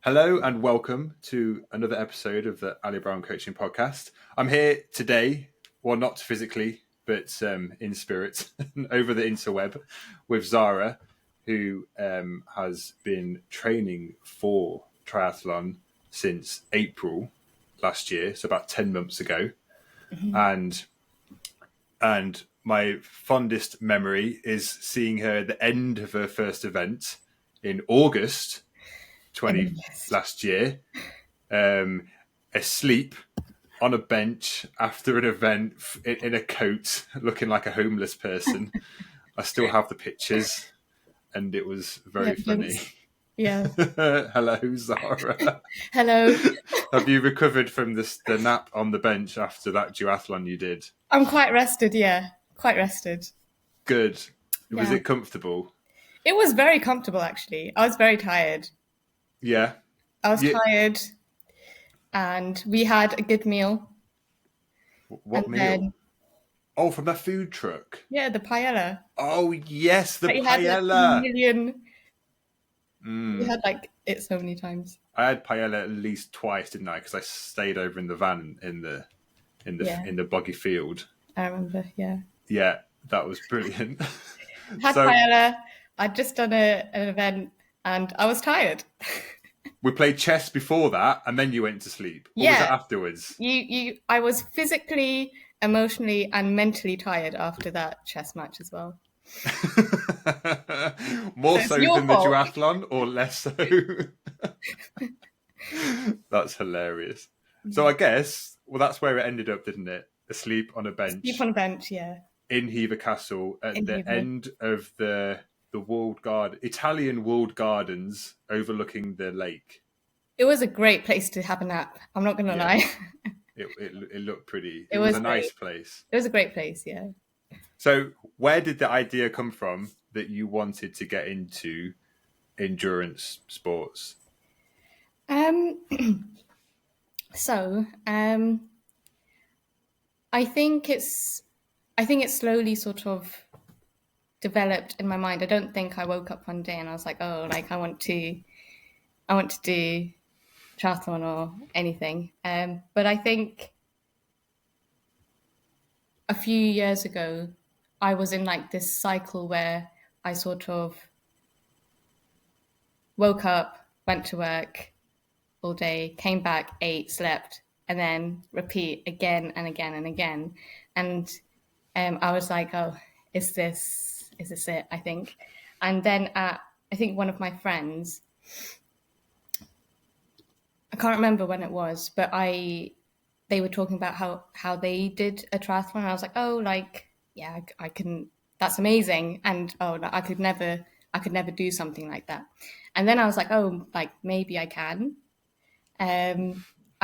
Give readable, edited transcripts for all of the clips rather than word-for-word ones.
Hello and welcome to another episode of the Ali Brown Coaching Podcast. I'm here today, well, not physically, but in spirit, over the interweb with Zahra, who has been training for triathlon since April last year, so about 10 months ago. Mm-hmm. And my fondest memory is seeing her at the end of her first event in August last year, asleep on a bench after an event in a coat, looking like a homeless person. I still have the pictures, and it was very funny. Yeah. Hello, Zahra. Hello. Have you recovered from the nap on the bench after that duathlon you did? I'm quite rested, yeah. Quite rested. Good. Yeah. Was it comfortable? It was very comfortable, actually. I was very tired. Yeah. I was tired, and we had a good meal. What meal? Then, from the food truck. Yeah, the paella. Oh, yes, the paella. Had like a million. We had it so many times. I had paella at least twice, didn't I? Because I stayed over in the van in the boggy field. I remember, yeah. Yeah, that was brilliant. Had paella. I'd just done an event, and I was tired. We played chess before that, and then you went to sleep. Or was it afterwards? I was physically, emotionally, and mentally tired after that chess match as well. More so than the duathlon, or less so? That's hilarious. So I guess, that's where it ended up, didn't it? Asleep on a bench. Asleep on a bench, yeah. In Hever Castle at the end of the Italian walled gardens overlooking the lake. It was a great place to have a nap. I'm not going to lie. It looked pretty. It was a nice place. It was a great place, yeah. So where did the idea come from that you wanted to get into endurance sports? I think it's slowly sort of developed in my mind. I don't think I woke up one day and I was like, oh, I want to do triathlon or anything. But I think a few years ago, I was in this cycle where I sort of woke up, went to work all day, came back, ate, slept, and then repeat again and again and again. And I was like, oh, is this it, I think. And then I think one of my friends, I can't remember when it was, but they were talking about how they did a triathlon. And I was like, oh, yeah, I can, that's amazing. And I could never do something like that. And then I was like, oh, maybe I can. I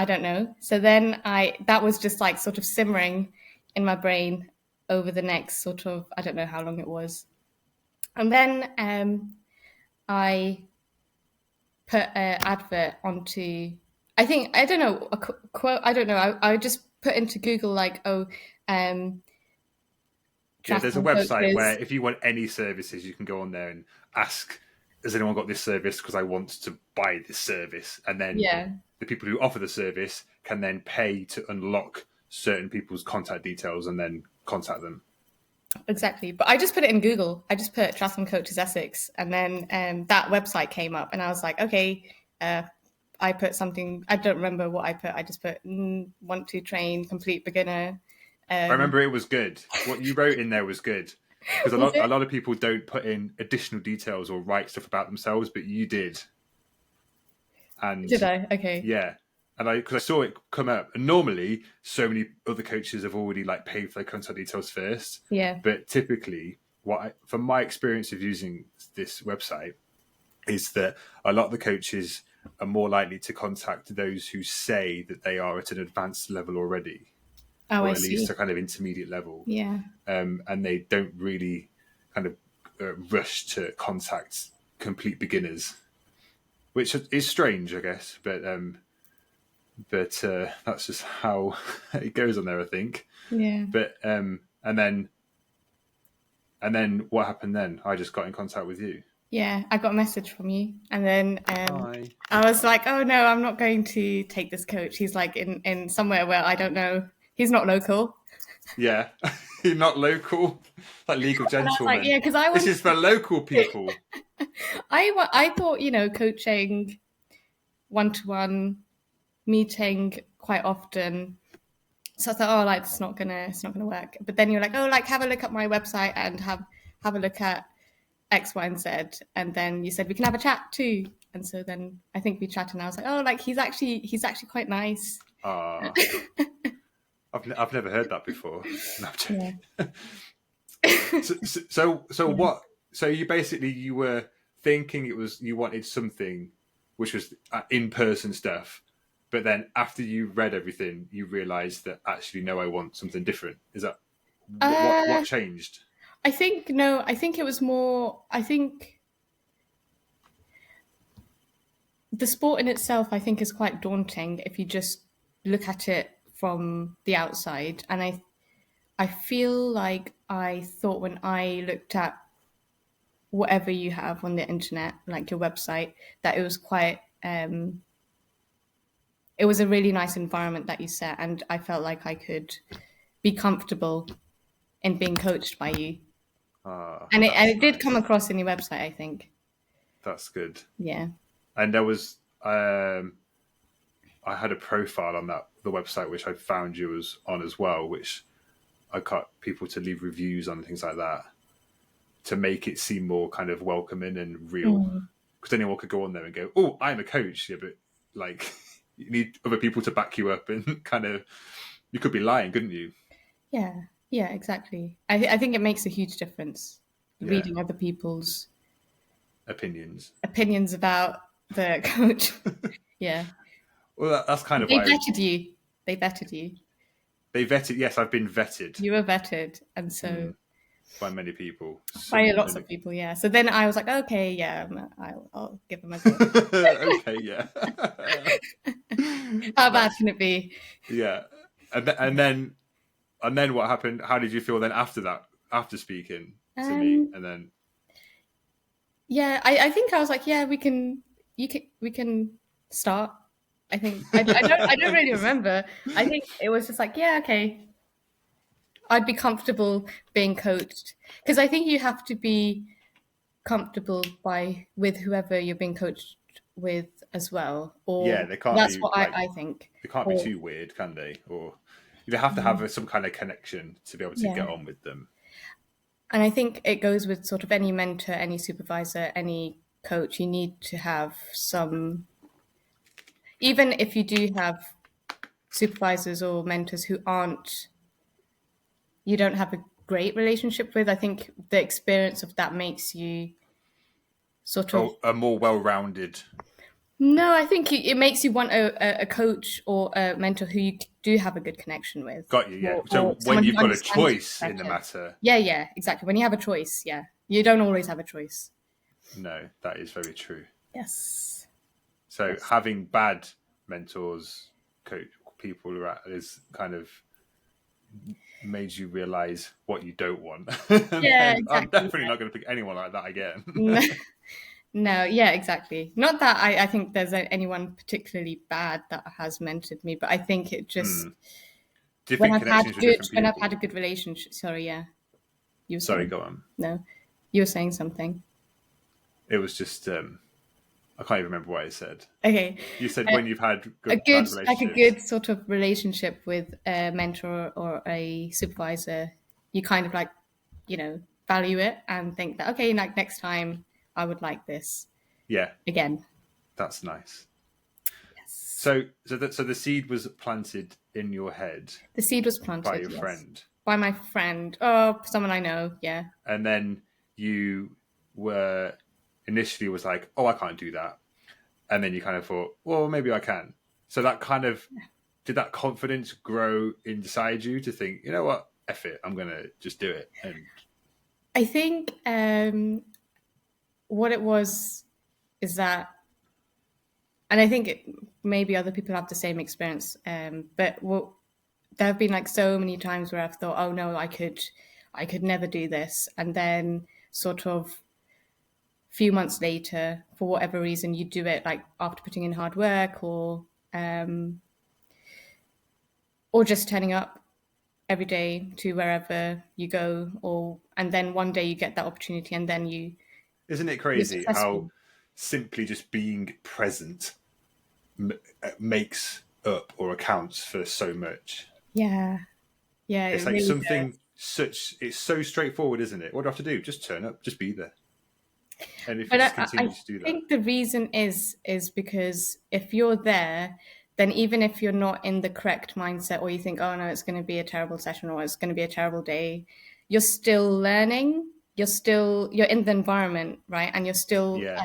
don't know. So then that was just sort of simmering in my brain over the next sort of, I don't know how long it was. And then I put an advert onto, I don't know, a quote, I don't know. I just put into Google there's a website where if you want any services, you can go on there and ask, has anyone got this service? Because I want to buy this service. And then the people who offer the service can then pay to unlock certain people's contact details and then contact them. Exactly. But I just put it in Google. I just put Triathlon Coaches Essex, and then that website came up, and I was like, okay, I put something, I don't remember what I put. I just put, want to train, complete beginner. I remember it was good. What you wrote in there was good. Because a lot of people don't put in additional details or write stuff about themselves, but you did. And did I? Okay. Yeah. And because I saw it come up, and normally so many other coaches have already paid for their contact details first. Yeah. But typically, from my experience of using this website, is that a lot of the coaches are more likely to contact those who say that they are at an advanced level already. Or at least a kind of intermediate level. Yeah. And they don't really kind of rush to contact complete beginners, which is strange, I guess. But that's just how it goes on there, I think. Yeah. But and then what happened then? I just got in contact with you. Yeah, I got a message from you, and then Hi. I was like, "Oh no, I'm not going to take this coach. He's like in somewhere where I don't know. He's not local." Yeah. You're not local. Like League of And I was like, Gentlemen. "Yeah," because I This want. is for local people. I thought coaching one to one, meeting quite often. So I thought, oh, like it's not gonna work. But then you're like, oh, like have a look at my website and have a look at X, Y, and Z. And then you said we can have a chat too. And so then I think we chatted, and I was like, oh, like he's actually quite nice. Ah, I've never heard that before. No, I'm Yeah. joking. So what? So you were thinking you wanted something which was in person stuff, but then after you read everything, you realised that actually no, I want something different. Is that what Uh, changed? I think no. I think it was more. I think the sport in itself, I think, is quite daunting if you just look at it from the outside. And I feel like I thought when I looked at whatever you have on the internet, like your website, that it was quite. It was a really nice environment that you set, and I felt like I could be comfortable in being coached by you. Ah, And that's it did come nice. across in your website, I think. That's good. Yeah. And there was I had a profile on the website which I found you was on as well, which I got people to leave reviews on and things like that to make it seem more kind of welcoming and real. Mm. Because anyone could go on there and go, "Oh, I'm a coach," yeah, but like you need other people to back you up and kind of you could be lying, couldn't you? Yeah. Yeah, exactly. I think it makes a huge difference Yeah, reading other people's opinions. opinions about the coach. Yeah. Well, that's kind of They why vetted you. They vetted you. they vetted. Yes, I've been vetted You were vetted. And so by many people. by Some lots many. of people, yeah. So then I was like, okay, yeah, I'll give them a go. Okay, yeah, How bad that's can it be? yeah, and then what happened? How did you feel then after that? After speaking to me, Um, and then yeah, I think I was like, yeah, we can start. I don't really remember. I think it was just like, yeah, okay. I'd be comfortable being coached because I think you have to be comfortable with whoever you're being coached with as well. yeah, Or they can't that's be what like I think. they can't be Or too weird, can they? Or you have to have some kind of connection to be able to yeah. get on with them. And I think it goes with sort of any mentor, any supervisor, any coach. You need to have some, even if you do have supervisors or mentors who you don't have a great relationship with, I think the experience of that makes you sort of, Oh, a more well-rounded. no, I think it makes you want a coach or a mentor who you do have a good connection with, Got you, yeah. or So when someone you've who got a understands you choice in the better. matter, Yeah, yeah, exactly. When you have a choice, yeah. You don't always have a choice. no, that is very true. Yes. So Yes. having bad mentors, coach people is kind of made you realize what you don't want. And Yeah, then I'm exactly. definitely not going to pick anyone like that again. No, no, yeah, exactly. Not that I think there's anyone particularly bad that has mentored me, but I think it just Different connections with different when I've had people. a good relationship. Sorry, yeah, you were Sorry, saying go on. no, you were saying something. It was just I can't even remember what I said. Okay, You said when you've had a good good bad like a relationships. good sort of relationship with a mentor or a supervisor, you kind of like value it and think that okay, like next time I would like this Yeah, again. that's nice. Yes, So the seed was planted in your head the seed was by planted. your Yes, friend, by my friend. Oh, someone I know. Yeah. and then you were initially was like, "Oh, I can't do that," and then you kind of thought, "Well, maybe I can." So that kind of did that confidence grow inside you to think, you know what, F it, I'm gonna just do it. And I think what it was is that, and I think maybe other people have the same experience, but there have been like so many times where I've thought, oh no, I could never do this, and then sort of few months later, for whatever reason, you do it like after putting in hard work, or just turning up every day to wherever you go, and then one day you get that opportunity, and then Isn't it you're crazy how successful. simply just being present makes up or accounts for so much? Yeah, yeah, It's it like really does. something such, it's so straightforward, isn't it? What do I have to do? Just turn up, just be there. And if you But just I continue to do that, think the reason is because if you're there, then even if you're not in the correct mindset, or you think, oh no, it's going to be a terrible session, or it's going to be a terrible day, you're still learning. You're in the environment, right? And you're still yeah.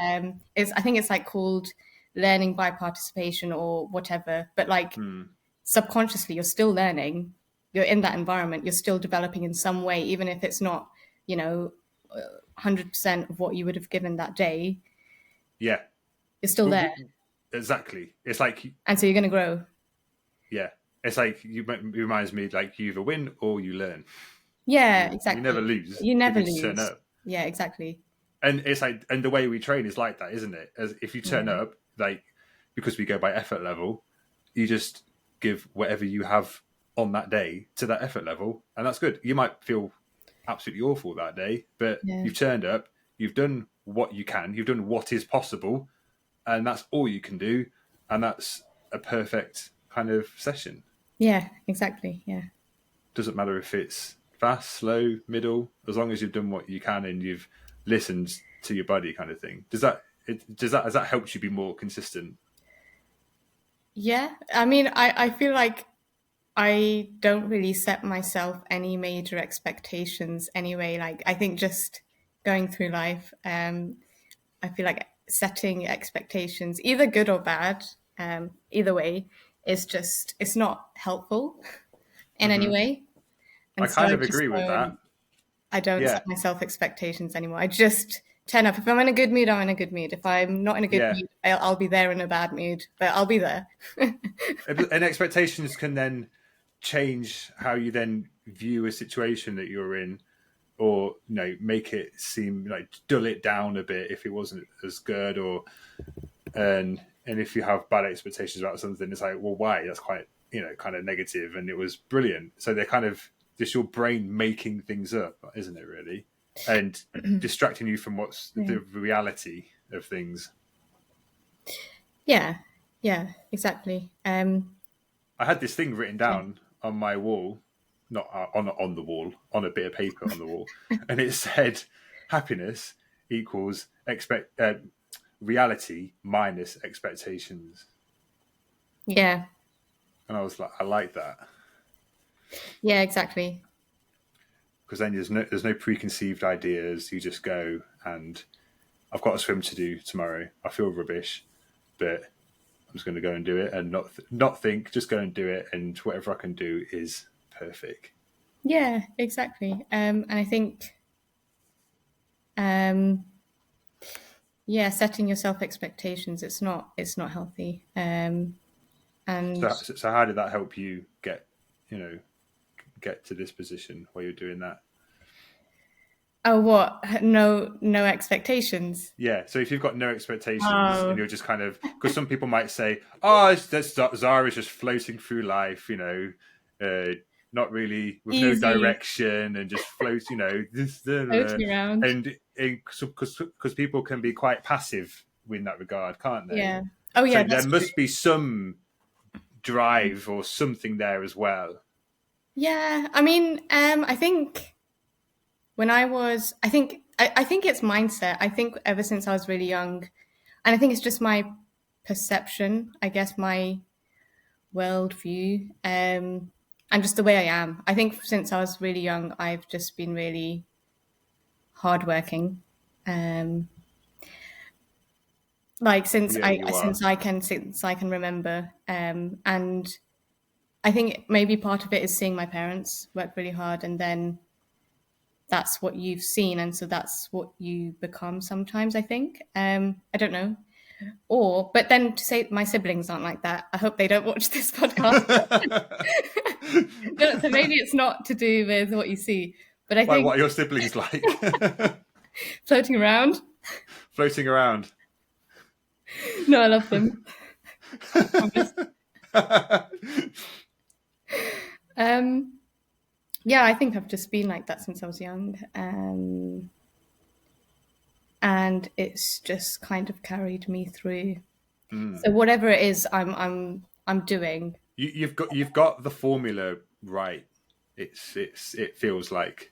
I think it's like called learning by participation or whatever. But like Hmm. subconsciously, you're still learning. You're in that environment. You're still developing in some way, even if it's not, you know, 100% of what you would have given that day. Yeah. You're still Well, there, exactly. It's like, and so you're going to grow. yeah. It's like, it reminds me like you either win or you learn. Yeah, You never exactly. lose You if never you just turn lose. up. Yeah, exactly. And it's like, and the way we train is like that, isn't it? As if you turn Yeah, up, like, because we go by effort level, you just give whatever you have on that day to that effort level, and that's good. You might feel absolutely awful that day, but yeah, you've turned up, you've done what you can, you've done what is possible, and that's all you can do, and that's a perfect kind of session. yeah, exactly. Yeah, Doesn't matter if it's fast, slow, middle, as long as you've done what you can and you've listened to your body, kind of thing. Has that helped you be more consistent? yeah. I mean, I feel like I don't really set myself any major expectations anyway. Like I think just going through life, I feel like setting expectations, either good or bad, either way, is just it's not helpful in any Hmm. way. I And so kind of agree with that. I don't Yeah, set myself expectations anymore. I just turn up. If I'm in a good mood, I'm in a good mood. If I'm not in a good yeah. mood, I'll be there in a bad mood, but I'll be there. And expectations can then change how you then view a situation that you're in, or make it seem like dull it down a bit if it wasn't as good, or and if you have bad expectations about something, it's like, well, why? That's quite kind of negative, and it was brilliant. So they're kind of just your brain making things up, isn't it? Really, and distracting you from what's Yeah. the reality of things. Yeah, yeah, exactly. I had this thing written Yeah. down on my wall, not on the wall, on a bit of paper on the wall, and it said, "Happiness equals reality minus expectations." Yeah, And I was like, I like that, yeah, exactly. because then there's no preconceived ideas. You just go, and I've got a swim to do tomorrow. I feel rubbish, but I'm just going to go and do it, and not think, just go and do it, and whatever I can do is perfect. Yeah, exactly. And I think, um, yeah, setting yourself expectations, it's not healthy. And So how did that help you you know, get to this position where you're doing that? oh, what? No expectations. Yeah. So if you've got no expectations and Oh, you're just kind of, because some people might say, oh, Zara's just floating through life, not really with no easy, direction and just floats, floating around. and because people can be quite passive in that regard, can't they? Yeah. Oh, So yeah, there that's true. must be some drive or something there as well. Yeah, I mean, I think when I think it's mindset. I think ever since I was really young, and I think it's just my perception, I guess my worldview, and just the way I am. I think since I was really young, I've just been really hardworking. Um, like Yeah, you are. since I can remember, and I think maybe part of it is seeing my parents work really hard, and then that's what you've seen, and so that's what you become sometimes. I think. I don't know. But then to say my siblings aren't like that, I hope they don't watch this podcast. So maybe it's not to do with what you see, but I Why? think What are your siblings like? floating around. floating around. No, I love them. Yeah, I think I've just been like that since I was young. And it's just kind of carried me through. So whatever it is I'm doing. You've got the formula right. It feels like,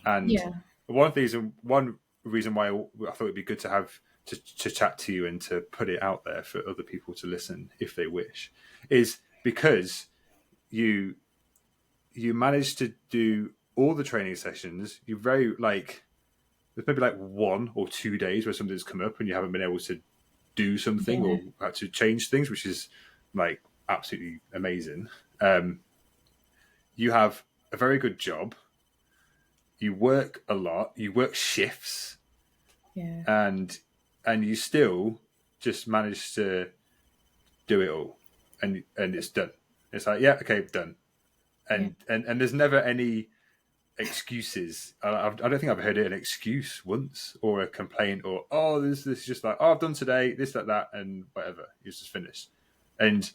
and Yeah. one reason why I thought it'd be good to have to chat to you and to put it out there for other people to listen if they wish, is because you you managed to do all the training sessions. You very like there's maybe like 1 or 2 days where something's come up and you haven't been able to do something Yeah. or had to change things, which is like absolutely amazing. You have a very good job. You work a lot. You work shifts, Yeah. and you still just manage to do it all, and it's done. It's like, yeah, okay, done. Yeah. And there's never any excuses. I don't think I've heard an excuse once or a complaint or this is just like I've done today this that and whatever. It's just finished, and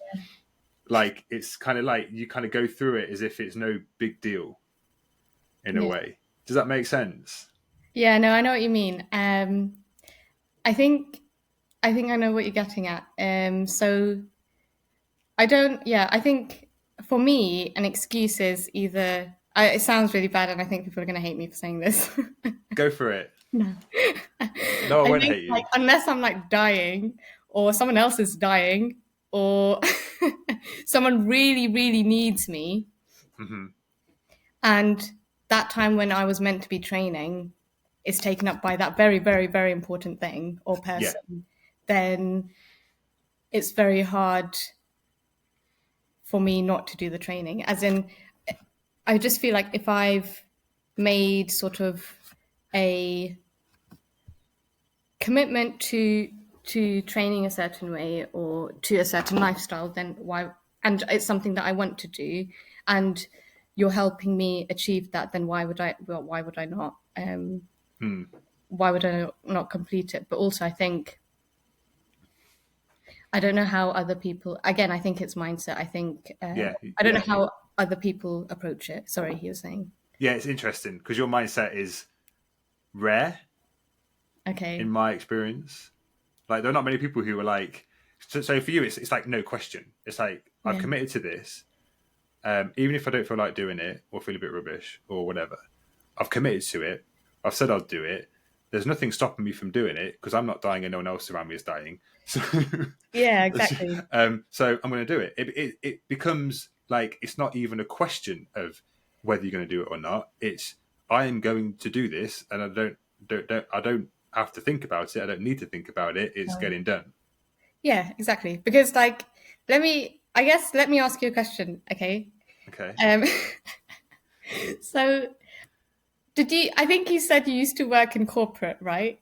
like it's kind of like you kind of go through it as if it's no big deal in a Yeah. way. Does that make sense? Yeah, no, I know what you mean. I think I think I know what you're getting at. So I don't. Yeah, I think for me, an excuse is either. It sounds really bad, and I think people are going to hate me for saying this. Go for it. No, No, I I won't think hate like you. unless I'm like dying, or someone else is dying, or someone really, really needs me, Hmm. and that time when I was meant to be training is taken up by that very, very, very important thing or Yeah. person, then it's very hard for me not to do the training. As in, I just feel like if I've made sort of a commitment to training a certain way or to a certain lifestyle, then why? And it's something that I want to do, and you're helping me achieve that. Then why would I? Well, why would I not? Hmm. Why would I not complete it? But also, I think I don't know how other people. Again, I think it's mindset. I think Yeah. I don't know Yeah. how other people approach it. Sorry, he was saying. Yeah. It's interesting because your mindset is rare in Okay. my experience. Like there are not many people who are like. So for you, it's like no question. It's like I've Yeah. committed to this. Even if I don't feel like doing it or feel a bit rubbish or whatever, I've committed to it. I've said I'll do it. There's nothing stopping me from doing it because I'm not dying and no one else around me is dying. So, Yeah. Exactly. so I'm going to do it. It becomes like it's not even a question of whether you're going to do it or not. It's I am going to do this, and I don't have to think about it. I don't need to think about it. It's No. getting done. Yeah. Exactly. Because like, let me ask you a question. Okay. Okay. Um, so did you? I think you said you used to work in corporate, right?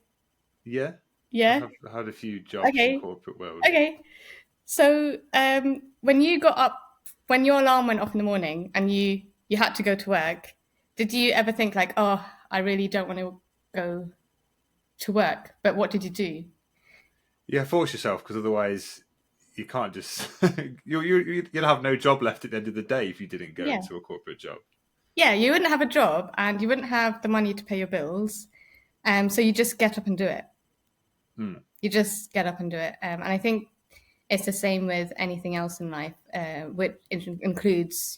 Yeah. I Yeah. have had a few jobs in Okay. corporate world. Okay. So when you got up, when your alarm went off in the morning and you had to go to work, did you ever think like, oh, I really don't want to go to work? But what did you do? Yeah, force yourself because otherwise you can't just you'll have no job left at the end of the day if you didn't go Yeah. into a corporate job. Yeah, you wouldn't have a job and you wouldn't have the money to pay your bills. So you just get up and do it. Hmm. You just get up and do it. And I think it's the same with anything else in life, which includes,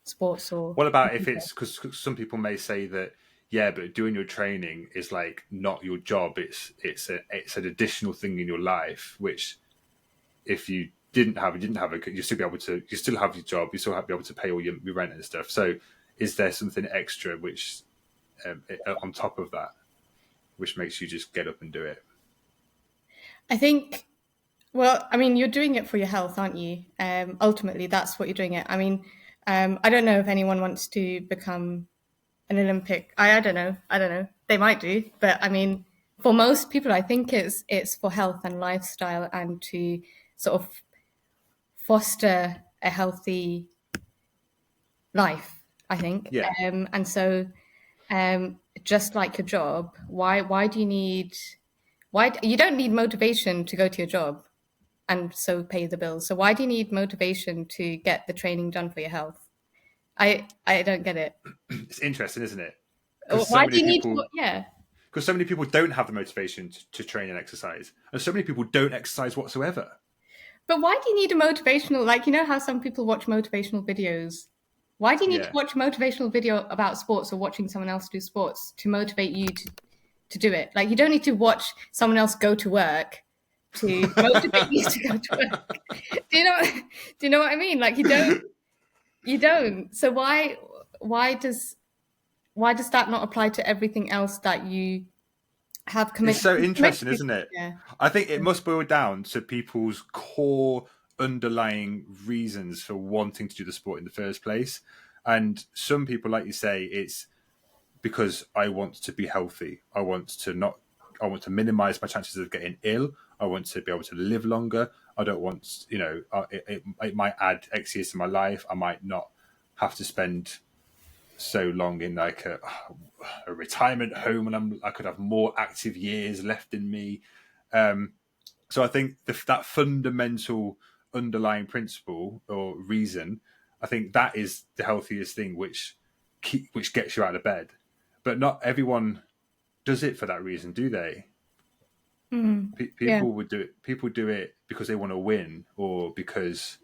sports or. What about if it's because some people may say that yeah, but doing your training is like not your job. It's an additional thing in your life. Which if you didn't have it, you still be able to. You still have your job. You still have be able to pay all your rent and stuff. So is there something extra which on top of that, which makes you just get up and do it? I think, well, I mean, you're doing it for your health, aren't you? Ultimately, that's what you're doing it. I mean, I don't know if anyone wants to become an Olympic. I don't know. I don't know. They might do, but I mean, for most people, I think it's for health and lifestyle and to sort of foster a healthy life. I think, Yeah. and so just like your job, why do you need why you don't need motivation to go to your job and so pay the bills. So why do you need motivation to get the training done for your health? I don't get it. It's interesting, isn't it? Why do you need to, yeah. Because so many people don't have the motivation to train and exercise, and so many people don't exercise whatsoever. But why do you need a motivational, like, you know how some people watch motivational videos? Why do you need to watch a motivational video about sports or watching someone else do sports to motivate you to do it? Like, you don't need to watch someone else go to work to motivate you to go to work. Do you know what I mean? Like, you don't. So why does that not apply to everything else that you have committed? It's so interesting, isn't it? Yeah. I think it must boil down to people's core underlying reasons for wanting to do the sport in the first place. And some people, like you say, it's because I want to be healthy. I want to minimize my chances of getting ill. I want to be able to live longer. I don't want, it might add X years to my life. I might not have to spend so long in like a retirement home, and I could have more active years left in me. So I think that fundamental underlying principle or reason, I think that is the healthiest thing, which gets you out of bed. But not everyone does it for that reason, do they? People would do it. People do it because they want to win, or because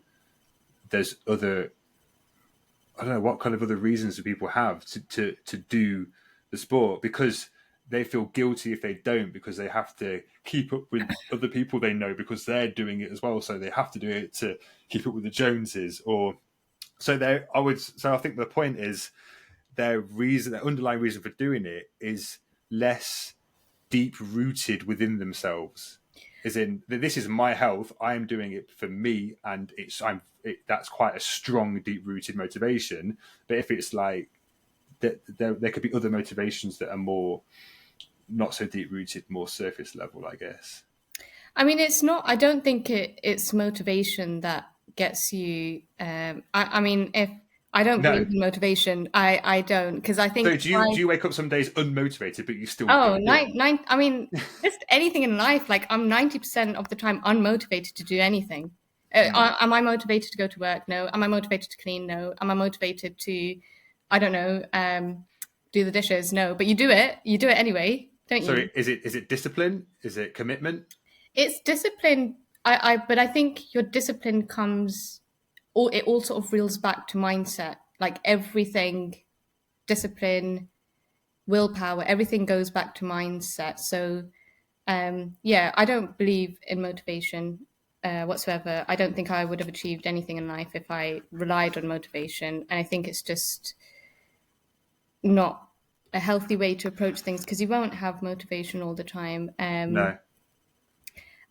there's other. I don't know what kind of other reasons do people have to do the sport, because they feel guilty if they don't, because they have to keep up with other people they know because they're doing it as well. So they have to do it to keep up with the Joneses, or so they. So I think the point is their underlying reason for doing it is less deep rooted within themselves. As in, this is my health. I am doing it for me, and that's quite a strong, deep-rooted motivation. But if it's like there could be other motivations that are more not so deep-rooted, more surface level, I guess. I mean, it's not. I don't think it's motivation that gets you. I mean, if I don't believe in motivation, I don't, because I think. So do you wake up some days unmotivated, but you still? Oh, nine. I mean, just anything in life. Like, I'm 90% of the time unmotivated to do anything. Am I motivated to go to work? No. Am I motivated to clean? No. Am I motivated to, I don't know, do the dishes? No. But you do it. You do it anyway, don't you? So is it discipline? Is it commitment? It's discipline. But I think your discipline comes. It all sort of reels back to mindset. Like everything, discipline, willpower, everything goes back to mindset. So, I don't believe in motivation whatsoever. I don't think I would have achieved anything in life if I relied on motivation. And I think it's just not a healthy way to approach things, because you won't have motivation all the time. No.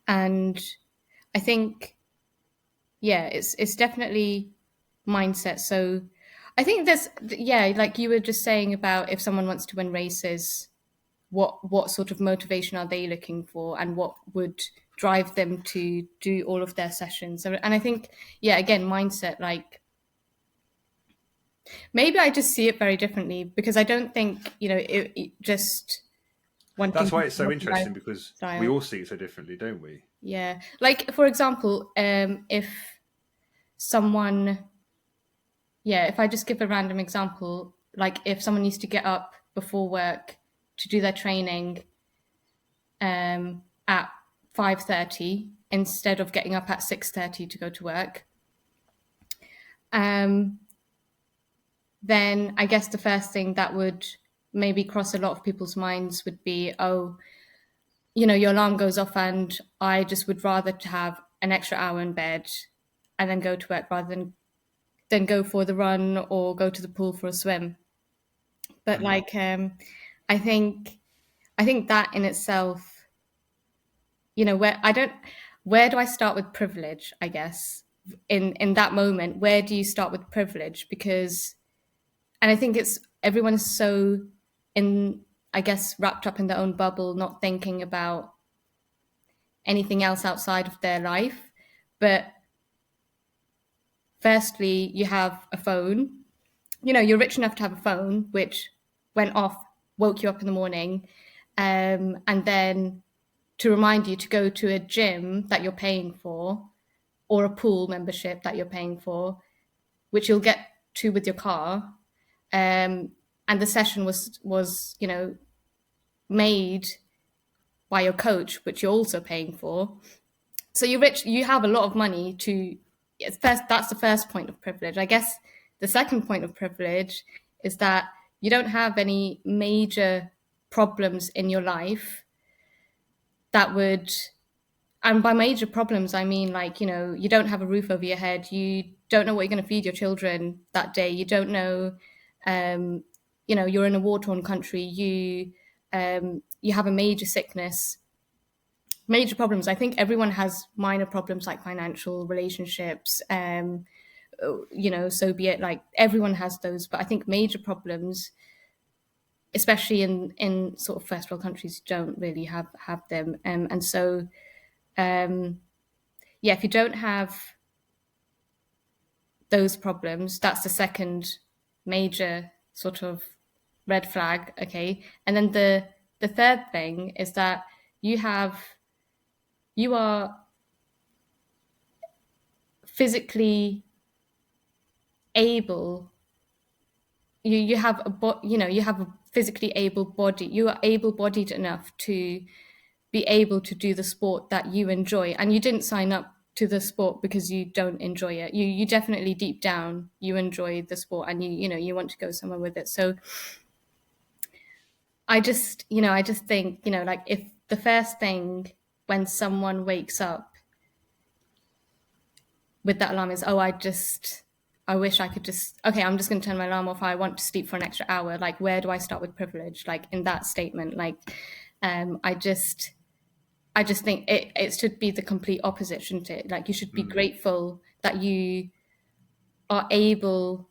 And I think, it's definitely mindset. So I think there's, like you were just saying about if someone wants to win races, what sort of motivation are they looking for, and what would drive them to do all of their sessions? And I think, again, mindset, like maybe I just see it very differently, because I don't think, it just one thing. That's why it's so interesting, because we all see it so differently, don't we? Yeah. Like, for example, if someone, if I just give a random example, like if someone needs to get up before work to do their training at 5:30 instead of getting up at 6:30 to go to work, then I guess the first thing that would maybe cross a lot of people's minds would be, your alarm goes off and I just would rather to have an extra hour in bed and then go to work rather than go for the run or go to the pool for a swim. But I think that in itself, where do I start with privilege, I guess, in that moment? Where do you start with privilege? Because, and I think everyone is so I guess, wrapped up in their own bubble, not thinking about anything else outside of their life. But firstly, you have a phone. You're rich enough to have a phone, which went off, woke you up in the morning. And then to remind you to go to a gym that you're paying for, or a pool membership that you're paying for, which you'll get to with your car. And the session was made by your coach, which you're also paying for. So you're rich. You have a lot of money to. First, that's the first point of privilege. I guess the second point of privilege is that you don't have any major problems in your life that would. And by major problems, I mean you don't have a roof over your head. You don't know what you're going to feed your children that day. You don't know. You're in a war-torn country. You have a major sickness, major problems. I think everyone has minor problems like financial, relationships, so be it. Like everyone has those, but I think major problems, especially in sort of first world countries, don't really have them. And so, if you don't have those problems, that's the second major sort of red flag. Okay, and then the third thing is that you are physically able. You have a physically able body. You are able-bodied enough to be able to do the sport that you enjoy, and you didn't sign up to the sport because you don't enjoy it. You definitely deep down you enjoy the sport, and you want to go somewhere with it. So I just think like if the first thing when someone wakes up with that alarm is, I wish I could I'm just going to turn my alarm off. I want to sleep for an extra hour. Like, where do I start with privilege? Like in that statement, I just think it should be the complete opposite, shouldn't it? Like you should be grateful that you are able,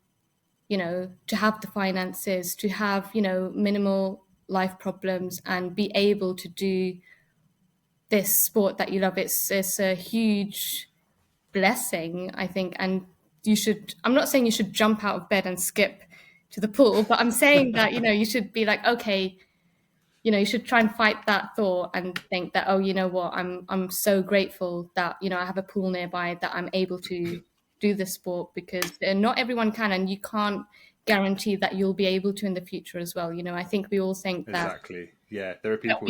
to have the finances, to have, minimal life problems and be able to do this sport that you love. It's a huge blessing, I think. And I'm not saying you should jump out of bed and skip to the pool, but I'm saying that, you should be like, okay, you should try and fight that thought and think that, oh, you know what, I'm so grateful that, I have a pool nearby, that I'm able to do this sport, because not everyone can, and you can't guarantee that you'll be able to in the future as well. I think we all think that. Exactly. Yeah. There are people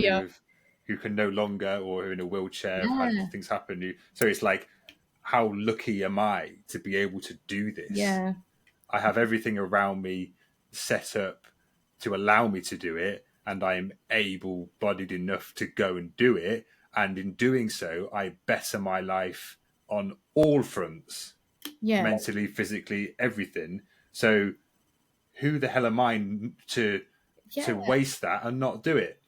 who can no longer, or who are in a wheelchair, have had things happen. So it's like, how lucky am I to be able to do this? Yeah. I have everything around me set up to allow me to do it, and I am able-bodied enough to go and do it. And in doing so, I better my life on all fronts, mentally, physically, everything. So who the hell am I to waste that and not do it?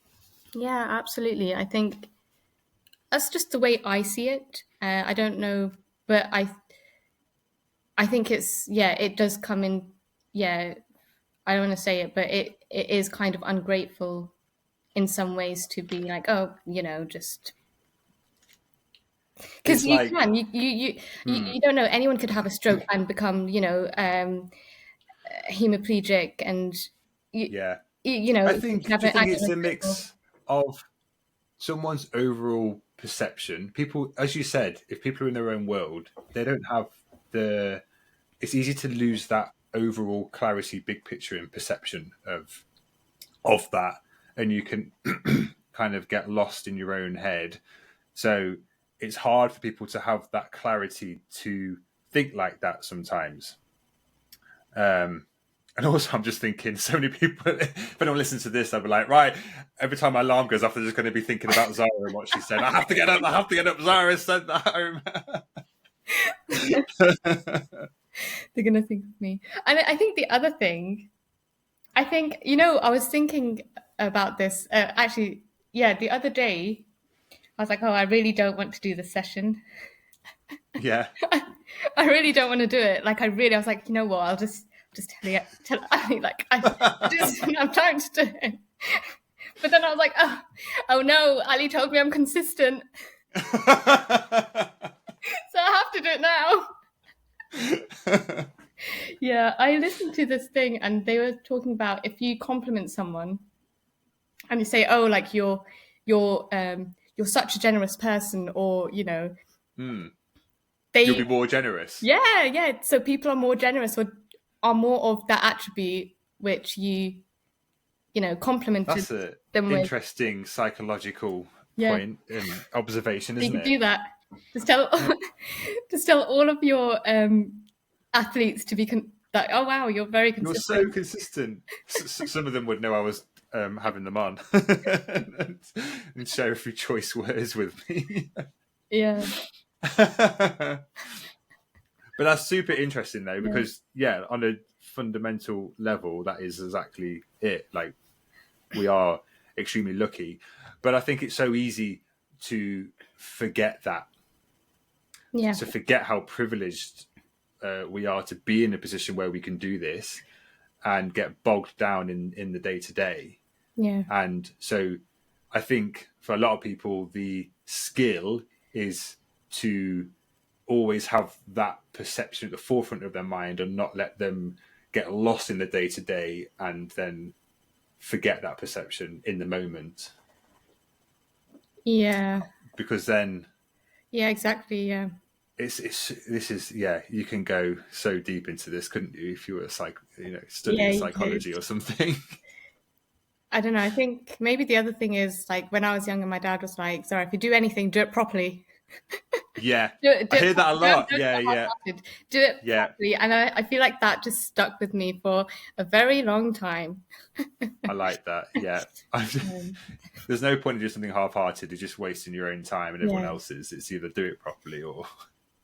Yeah, absolutely. I think that's just the way I see it. I don't know, but I think it does come in. Yeah, I don't want to say it, but it is kind of ungrateful in some ways to be like, oh, just because you don't know, anyone could have a stroke and become, hemiplegic, and I think it's a mix of someone's overall perception. People, as you said, if people are in their own world, they don't have it's easy to lose that overall clarity, big picture and perception of that, and you can kind of get lost in your own head. So it's hard for people to have that clarity to think like that sometimes. And also, I'm just thinking, so many people, if anyone listens to this, I'll be like, right, every time my alarm goes off, they're just going to be thinking about Zahra and what she said. I have to get up. Zahra said that home. They're going to think of me. And I think the other thing, I was thinking about this. Actually, the other day, I was like, oh, I really don't want to do this session. Yeah. I really don't want to do it. Like, I was like, you know what, I'll just tell like, I'm trying to do it. But then I was like, oh no, Ali told me I'm consistent. So I have to do it now. Yeah, I listened to this thing and they were talking about if you compliment someone and you say, oh, like you're you're such a generous person, or You'll they be more generous. yeah. So people are more generous, or are more of that attribute which complimented That's a them with. interesting psychological Yeah, point and observation, so you isn't could it? do that. Just tell Yeah. just tell all of your athletes to be like, oh wow, you're very You're so consistent. consistent. Some of them would know I was having them on and share a few choice words with me. Yeah, But that's super interesting though, yeah, because yeah, on a fundamental level, that is exactly it. Like, we are extremely lucky, but I think it's so easy to forget that, yeah, to forget how privileged we are to be in a position where we can do this and get bogged down in the day to day. yeah, And so I think for a lot of people, the skill is to always have that perception at the forefront of their mind and not let them get lost in the day to day and then forget that perception in the moment. yeah, Because then yeah, exactly, yeah, this is yeah, you can go so deep into this, couldn't you, if you were yeah. studying You could. psychology or something. I don't know. I think maybe the other thing is like when I was younger, my dad was like, "Sorry, if you do anything, do it properly. Yeah, Do I it hear that a properly. Don't lot. do Yeah, it yeah, half-hearted. Do it yeah. properly." And I feel like that just stuck with me for a very long time. I like that. Yeah. Um, There's no point in doing something half-hearted. You're just wasting your own time and everyone yeah. else's. It's either do it properly or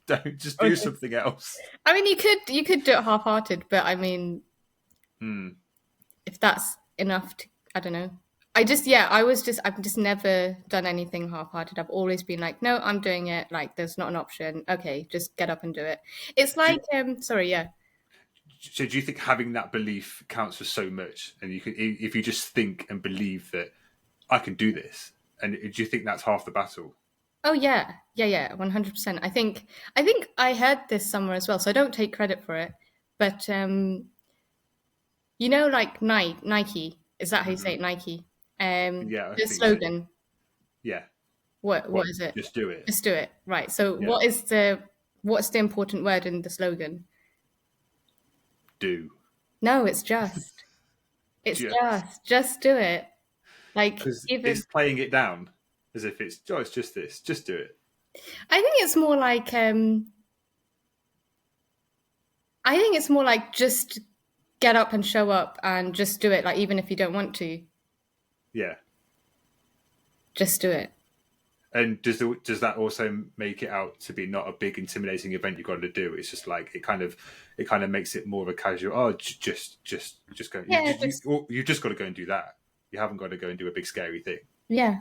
don't. Just Or do just, something else. I mean, you could do it half-hearted, but I mean, Hmm. if that's enough to, I don't know. I've just never done anything half-hearted. I've always been like, no, I'm doing it. Like, there's not an option. Okay, just get up and do it. It's Do like, you, sorry, yeah. so do you think having that belief counts for so much? And you can, if you just think and believe that I can do this, and do you think that's half the battle? Oh yeah, 100%. I think I heard this somewhere as well, so I don't take credit for it. But like Nike, is that how you say Hmm. it, Nike? Yeah, I The think so. slogan, Yeah. what What? is it? Just do it. Just do it. Right. So Yeah. what's the important word in the slogan? Do. No, it's just. It's Just. just do it. Like Because even it's playing it down as if it's just this. Just do it. I think it's more like just get up and show up and just do it. Like even if you don't want to, Yeah. just do it. And does that also make it out to be not a big intimidating event you've got to do? It's just like it kind of makes it more of a casual. Oh, just go. Yeah, just You just got to go and do that. You haven't got to go and do a big scary thing. yeah,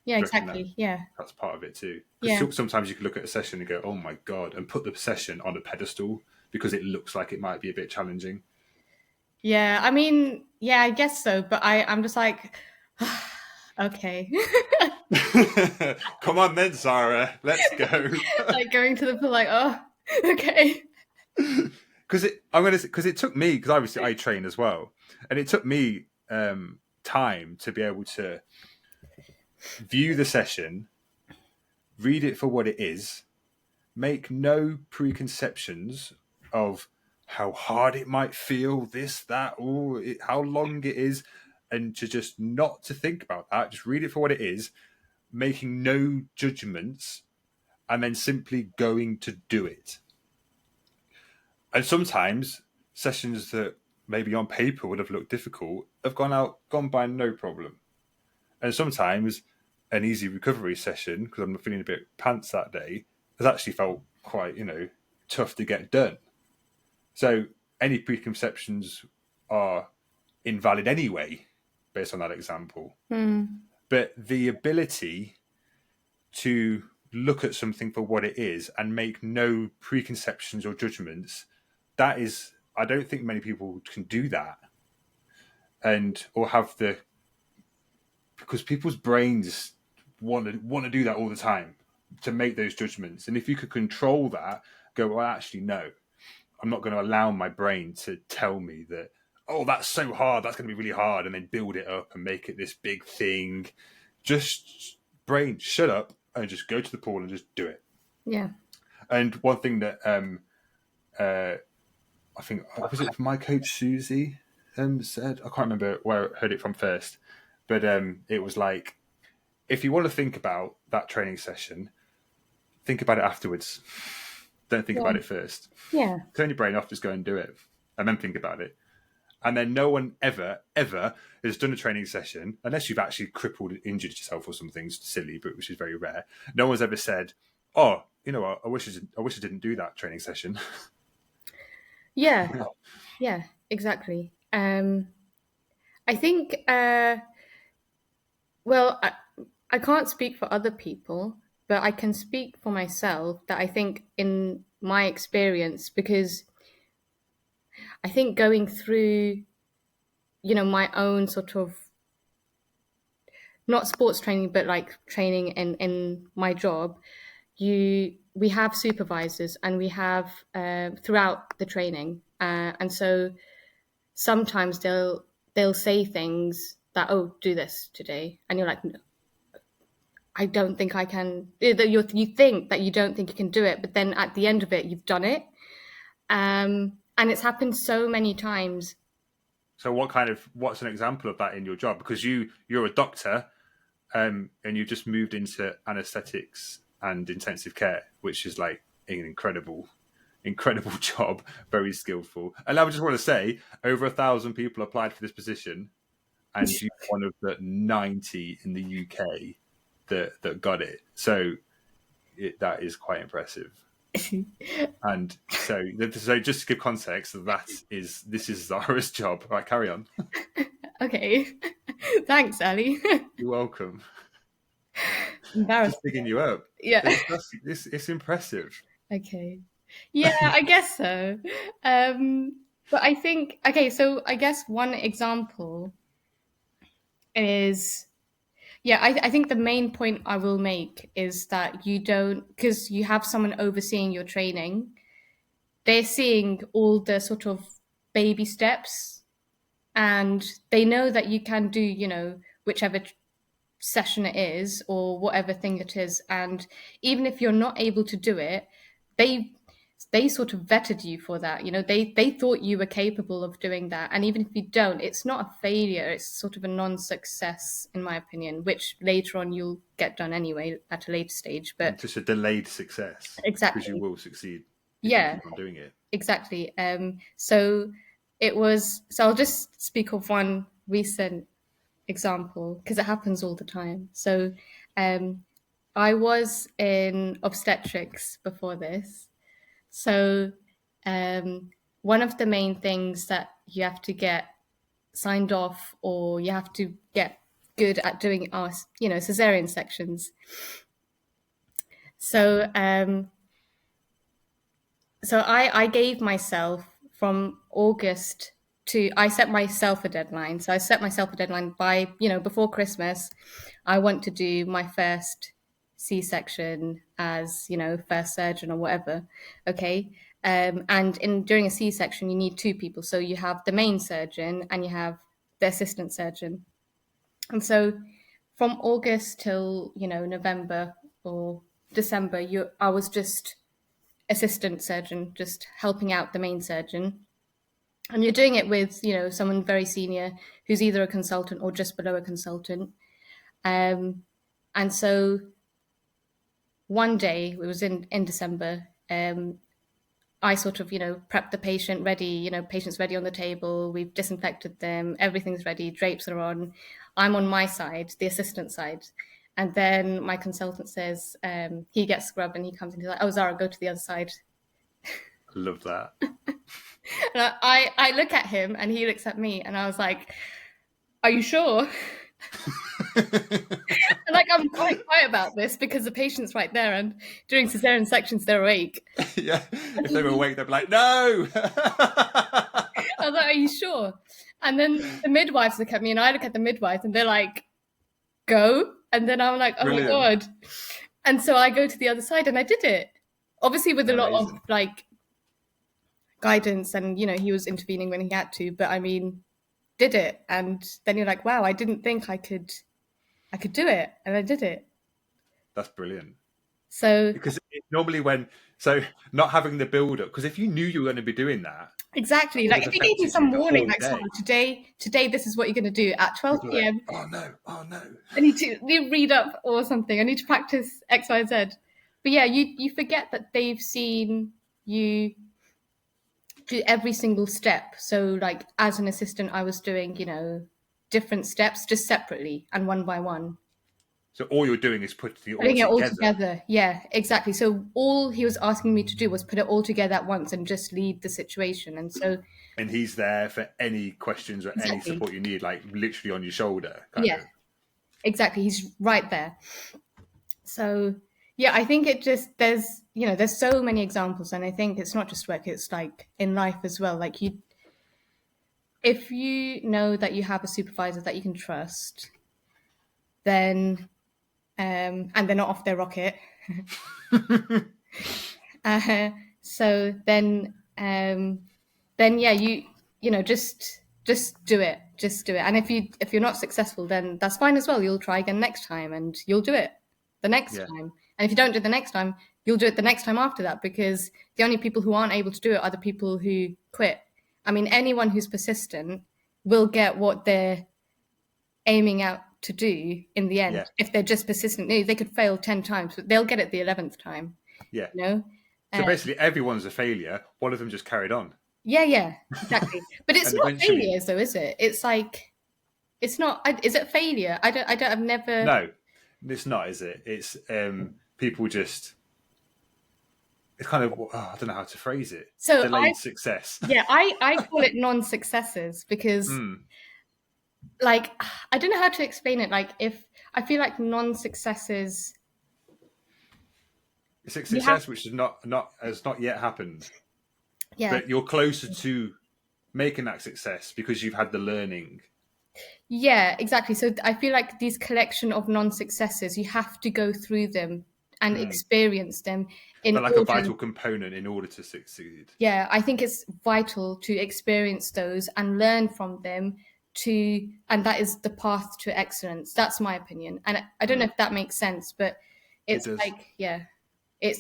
yeah, Do you reckon that exactly. Yeah, that's part of it too? yeah, Because sometimes you can look at a session and go, "Oh my god," and put the session on a pedestal because it looks like it might be a bit challenging. yeah. I mean, yeah, I guess so. But I'm just like, okay, Come on then, Zahra, let's go. like going to the pool, like, oh, okay. Because it took me, because obviously I train as well, and it took me time to be able to view the session, read it for what it is, make no preconceptions of how hard it might feel, this, that, how long it is, and to just not to think about that, just read it for what it is, making no judgments, and then simply going to do it. And sometimes sessions that maybe on paper would have looked difficult have gone by no problem. And sometimes an easy recovery session, because I'm feeling a bit pants that day, has actually felt quite, tough to get done. So any preconceptions are invalid anyway, based on that example. Hmm. But the ability to look at something for what it is and make no preconceptions or judgments, that is, I don't think many people can do that, and or have the, because people's brains want to do that all the time, to make those judgments. And if you could control that, go, well, actually no, I'm not going to allow my brain to tell me that, oh, that's so hard, that's going to be really hard, and then build it up and make it this big thing. Just brain, shut up and just go to the pool and just do it. Yeah. And one thing that I think, was it my coach Susie said? I can't remember where I heard it from first, but it was like, if you want to think about that training session, think about it afterwards. Don't think about it first. Yeah. Turn your brain off, just go and do it, and then think about it. And then no one ever has done a training session, unless you've actually crippled, injured yourself or something silly, but which is very rare. No one's ever said, "Oh, you know what? I wish I didn't do that training session." Yeah. Yeah. Exactly. I think. Well, I can't speak for other people, but I can speak for myself that I think in my experience, because I think going through, my own sort of, not sports training, but like training in my job, we have supervisors and we have throughout the training, and so sometimes they'll say things that, oh, do this today, and you're like, no, I don't think I can. You think that you don't think you can do it, but then at the end of it, you've done it. And it's happened so many times. So what's an example of that in your job? Because you're a doctor, and you just moved into anaesthetics and intensive care, which is like an incredible job, very skillful. And I just want to say, over 1,000 people applied for this position, and you're one of the 90 in the UK that got it. So that is quite impressive. And so just to give context, this is Zahra's job. Right, carry on. Okay. Thanks, Ali. You're welcome. Embarrassing. Just picking you up. Yeah. It's impressive. Okay. Yeah, I guess so. But I think, okay, so I guess one example is, yeah, I think the main point I will make is that you don't, because you have someone overseeing your training, they're seeing all the sort of baby steps, and they know that you can do, whichever session it is or whatever thing it is. And even if you're not able to do it, they sort of vetted you for that. They thought you were capable of doing that. And even if you don't, it's not a failure. It's sort of a non-success, in my opinion, which later on you'll get done anyway at a later stage. But just a delayed success. Exactly. Because you will succeed if you keep on doing it. Exactly. So I'll just speak of one recent example because it happens all the time. So I was in obstetrics before this. So one of the main things that you have to get signed off, or you have to get good at doing, are cesarean sections. So I gave myself from August I set myself a deadline. So I set myself a deadline by, before Christmas, I want to do my first C-section as, first surgeon or whatever. Okay. And during a C-section, you need two people. So you have the main surgeon and you have the assistant surgeon. And so from August till, November or December, I was just assistant surgeon, just helping out the main surgeon. And you're doing it with, someone very senior who's either a consultant or just below a consultant. And so one day, it was in December, I sort of, prepped the patient ready, patient's ready on the table. We've disinfected them. Everything's ready. Drapes are on. I'm on my side, the assistant side. And then my consultant says, he gets scrubbed and he comes in. He's like, oh, Zahra, go to the other side. I love that. And I look at him and he looks at me and I was like, are you sure? And I'm quite quiet about this because the patient's right there, and during cesarean sections they're awake. Yeah, if they were awake they'd be like, no. I was like, are you sure? And then the midwives look at me and I look at the midwives and they're like, go. And then I'm like, oh Brilliant. My God. And so I go to the other side and I did it, obviously with Amazing. A lot of guidance, and he was intervening when he had to, but did it. And then you're like, wow, I didn't think I could do it, and I did it. That's brilliant. So Because normally not having the build up, because if you knew you were going to be doing that exactly, would like have if they gave me affected you some the warning, whole like Sarah, day. today, this is what you're going to do at 12 You'd be like, p.m. oh no, oh no. I need to read up or something. I need to practice X, Y, Z. But yeah, you forget that they've seen you do every single step. So like as an assistant, I was doing, different steps just separately and one by one. So all you're doing is putting it all Putting it all together. together. Yeah, exactly. So all he was asking me to do was put it all together at once and just lead the situation. And so And he's there for any questions or any exactly. support you need, like literally on your shoulder, kind Yeah, of. exactly. He's right there. So yeah, I think it just there's so many examples, and I think it's not just work, it's like in life as well. Like if you know that you have a supervisor that you can trust, then and they're not off their rocket. uh, so then yeah, just do it, and if you're not successful, then that's fine as well. You'll try again next time and you'll do it the next Yeah. time, and if you don't do it the next time, you'll do it the next time after that, because the only people who aren't able to do it are the people who quit. I mean, anyone who's persistent will get what they're aiming out to do in the end. Yeah. If they're just persistent, they could fail 10 times, but they'll get it the 11th time, Yeah. you know. So basically, everyone's a failure. One of them just carried on. Yeah, exactly. But it's And not eventually, failures, though, is it? It's like it's not. Is it failure? I don't. I've never. no, it's not, is it? It's people just, it's kind of, I don't know how to phrase it. So Delayed success. I call it non-successes because Mm. like I don't know how to explain it. Like if I feel like non-successes, It's a you have success which is not has not yet happened, yeah but you're closer to making that success because you've had the learning. yeah exactly. So I feel like these collection of non-successes, you have to go through them and Mm. experience them in They're like a order. vital component in order to succeed. Yeah, I think it's vital to experience those and learn from them and that is the path to excellence. That's my opinion. And I don't know Mm. if that makes sense, but It it's does. like, yeah,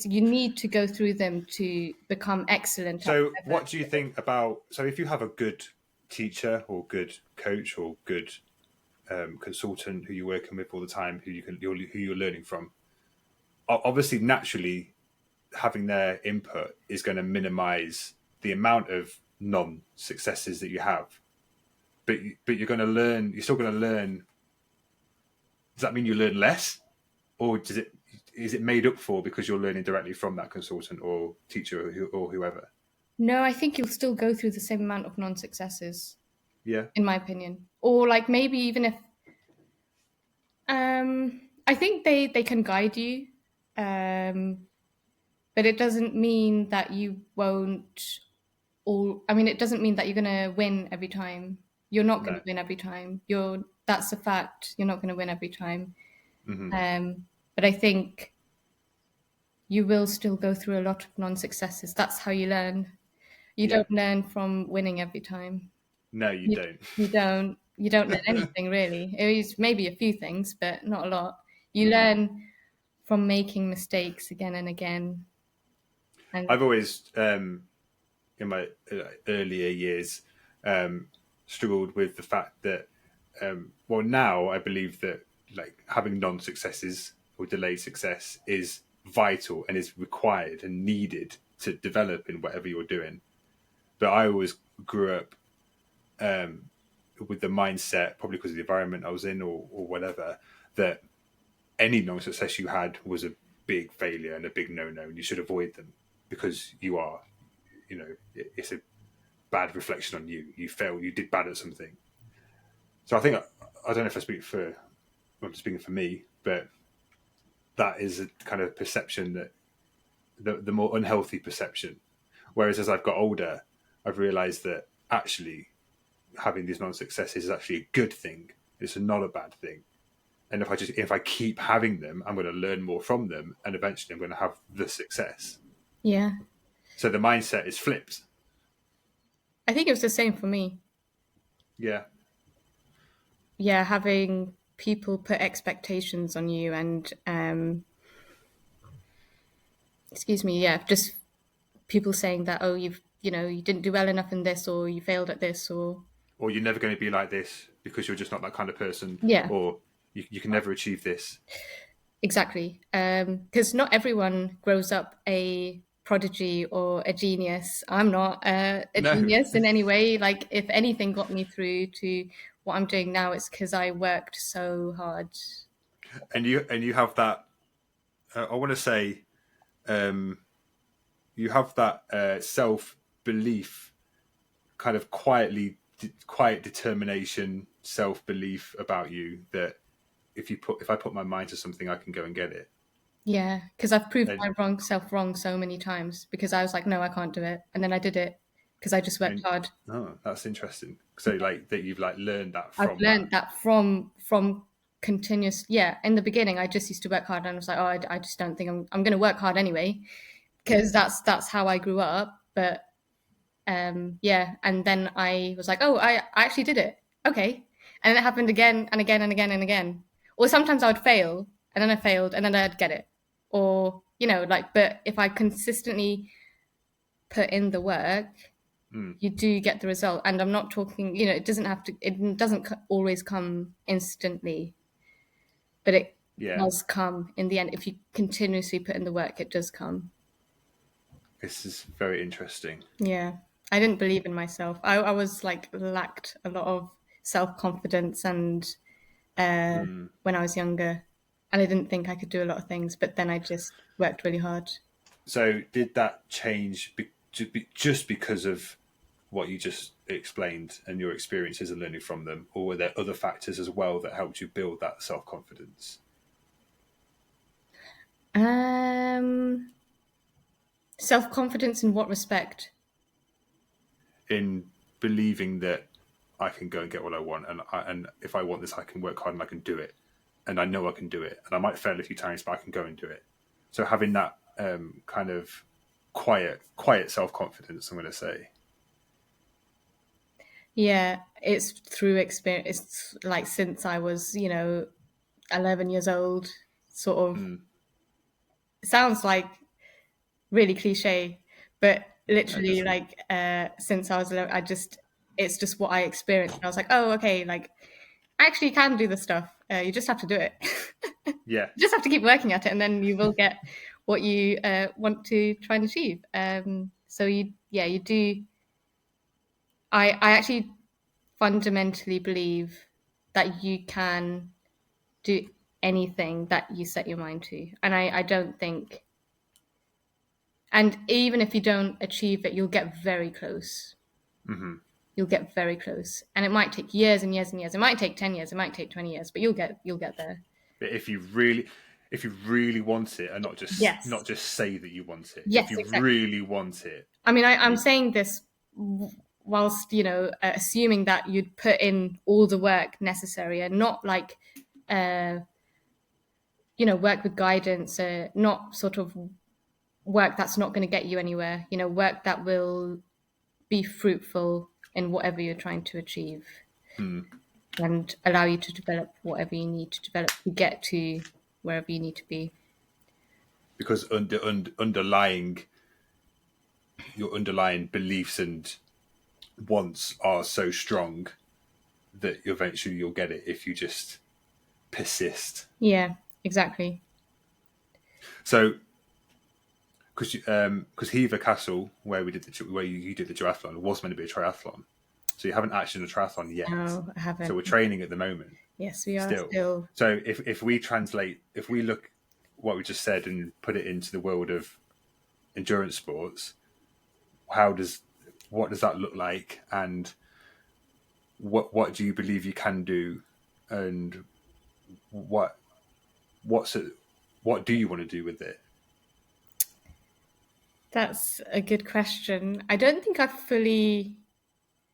you need to go through them to become excellent at So, whatever. what do you think about? So, if you have a good teacher or good coach or good consultant who you're working with all the time, who you're learning from, obviously, naturally, having their input is going to minimize the amount of non successes that you have. But you're going to learn. You're still going to learn. Does that mean you learn less, or is it made up for because you're learning directly from that consultant or teacher or whoever? No, I think you'll still go through the same amount of non-successes, Yeah. in my opinion. Or like maybe even if I think they can guide you. But it doesn't mean that you won't I mean, it doesn't mean that you're going to win every time. You're not going No. to win every time. That's a fact. You're not going to win every time. Hmm. But I think you will still go through a lot of non-successes. That's how you learn. You Yeah. don't learn from winning every time. No, you You, don't. you don't learn anything really. It is maybe a few things, but not a lot. You learn from making mistakes again and again. And I've always, in my earlier years, struggled with the fact that, well, now I believe that like having non-successes or delayed success is vital and is required and needed to develop in whatever you're doing. But I always grew up with the mindset, probably because of the environment I was in or whatever, that any non-success you had was a big failure and a big no-no, and you should avoid them because you are, it's a bad reflection on you. You failed. You did bad at something. So I don't know if I'm speaking for me, but that is a kind of perception that the more unhealthy perception. Whereas as I've got older, I've realised that actually having these non-successes is actually a good thing. It's not a bad thing. And if I keep having them, I'm going to learn more from them, and eventually I'm going to have the success. yeah, So the mindset is flipped. I think it was the same for me. Yeah, Yeah, having people put expectations on you and excuse me, yeah, just people saying that, oh, you didn't do well enough in this, or you failed at this, or Or you're never going to be like this because you're just not that kind of person, yeah, or you can never achieve this. exactly. Because not everyone grows up a prodigy or a genius. I'm not a No. genius in any way. Like, if anything got me through to what I'm doing now, it's because I worked so hard. And you have that. I want to say um, you have that self belief, kind of quiet determination, self belief about you that if I put my mind to something, I can go and get it. Yeah, because I've proved And my self wrong so many times because I was like, no, I can't do it, and then I did it because I just worked and hard. oh, that's interesting. So like that you've like learned that I've from that. learned that from continuous. Yeah, in the beginning, I just used to work hard, and I was like, oh, I just don't think I'm going to work hard anyway because that's how I grew up. But yeah, and then I was like, oh, I actually did it. Okay, and it happened again and again and again and again. Or sometimes I would fail, and then I failed, and then I'd get it. Or like, but if I consistently put in the work, Mm, you do get the result. And I'm not talking, it doesn't have to, it doesn't always come instantly, but it yeah, does come in the end. If you continuously put in the work, it does come. this is very interesting. Yeah. I didn't believe in myself. I was like lacked a lot of self confidence and Mm. when I was younger, and I didn't think I could do a lot of things, but then I just worked really hard. So did that change just because of what you just explained and your experiences and learning from them, or were there other factors as well that helped you build that self confidence Um, Self confidence in what respect? in believing that I can go and get what I want, and if I want this, I can work hard and I can do it, and I know I can do it, and I might fail a few times, but I can go and do it. So having that kind of quiet self confidence, I'm going to say. Yeah, it's through experience. It's like since I was, 11 years old, sort of. Mm. It sounds like really cliche, but No, it literally, doesn't. like, since I was 11, it's just what I experienced. I was like, oh, okay, like, I actually can do this stuff. You just have to do it. Yeah, You just have to keep working at it, and then you will get what you want to try and achieve. So yeah, you do. I actually fundamentally believe that you can do anything that you set your mind to. And I don't think, and even if you don't achieve it, you'll get very close. hmm You'll get very close. And it might take years and years and years. It might take 10 years, it might take 20 years, but you'll get there. but if you really want it, and Yes. not just say that you want it, if Yes, you exactly. really want it, I mean, I'm you saying this whilst, assuming that you'd put in all the work necessary and not like, uh, work with guidance, not sort of work that's not going to get you anywhere, work that will be fruitful in whatever you're trying to achieve mm, and allow you to develop whatever you need to develop to get to wherever you need to be. because underlying your underlying beliefs and wants are so strong that eventually you'll get it if you just persist. Yeah, exactly. So because Hever Castle, where you did the triathlon, was meant to be a triathlon. So you haven't actually done a triathlon yet. No, I So haven't. we're training at the moment Yes, we are still. still. So if we look what we just said and put it into the world of endurance sports, what does that look like, and what do you believe you can do, and what what's it, what do you want to do with it? That's a good question. I don't think I've fully